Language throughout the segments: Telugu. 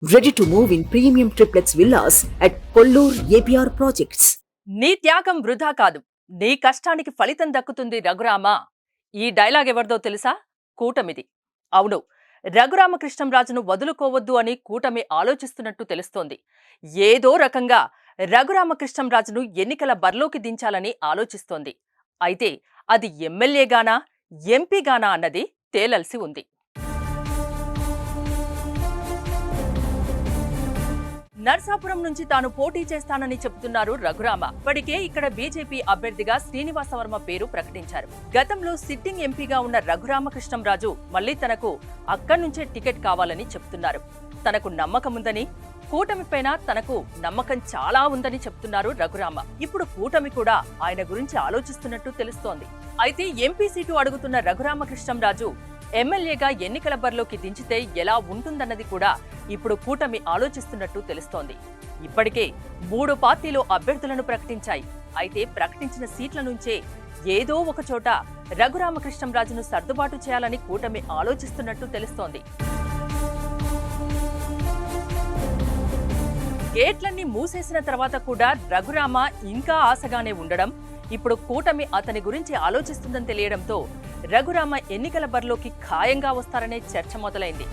Ready to move in premium triplex villas at Kollur APR Projects. నీ త్యాగం వృధా కాదు, నీ కష్టానికి ఫలితం దక్కుతుంది రఘురామ. ఈ డైలాగ్ ఎవరిదో తెలుసా? కూటమిది. అవును, రఘురామకృష్ణంరాజును వదులుకోవద్దు అని కూటమి ఆలోచిస్తున్నట్టు తెలుస్తోంది. ఏదో రకంగా రఘురామకృష్ణంరాజును ఎన్నికల బరిలోకి దించాలని ఆలోచిస్తోంది. అయితే అది ఎమ్మెల్యేగానా, ఎంపీగానా అన్నది తేలల్సి ఉంది. నర్సాపురం నుంచి తాను పోటీ చేస్తానని చెబుతున్నారు రఘురామ. ఇప్పటికే ఇక్కడ బీజేపీ అభ్యర్థిగా శ్రీనివాసవర్మ పేరు ప్రకటించారు. గతంలో సిట్టింగ్ ఎంపీగా ఉన్న రఘురామకృష్ణంరాజు మళ్లీ తనకు అక్కడి నుంచే టికెట్ కావాలని చెబుతున్నారు. తనకు నమ్మకముందని, కూటమిపైన తనకు నమ్మకం చాలా ఉందని చెప్తున్నారు రఘురామ. ఇప్పుడు కూటమి కూడా ఆయన గురించి ఆలోచిస్తున్నట్టు తెలుస్తోంది. అయితే ఎంపీ సీటు అడుగుతున్న రఘురామకృష్ణంరాజు ఎమ్మెల్యేగా ఎన్నికల బరిలోకి దించితే ఎలా ఉంటుందన్నది కూడా ఇప్పుడు కూటమి ఆలోచిస్తున్నట్టు తెలుస్తోంది. ఇప్పటికే 3 పార్టీలు అభ్యర్థులను ప్రకటించాయి. అయితే ప్రకటించిన సీట్ల నుంచే ఏదో ఒక చోట రఘురామకృష్ణంరాజును సర్దుబాటు చేయాలని కూటమి ఆలోచిస్తున్నట్టు తెలుస్తోంది. గేట్లన్నీ మూసేసిన తర్వాత కూడా రఘురామ ఇంకా ఆశగానే ఉండడం, ఇప్పుడు కూటమి అతని గురించి ఆలోచిస్తుందని తెలియడంతో రఘురామ ఎన్నికల బరిలోకి ఖాయంగా వస్తారనే చర్చ మొదలైంది.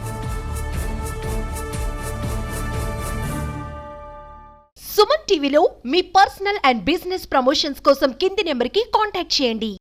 సుమన్ టీవీలో మీ పర్సనల్ అండ్ బిజినెస్ ప్రమోషన్స్ కోసం కింది నెంబర్కి కాంటాక్ట్ చేయండి.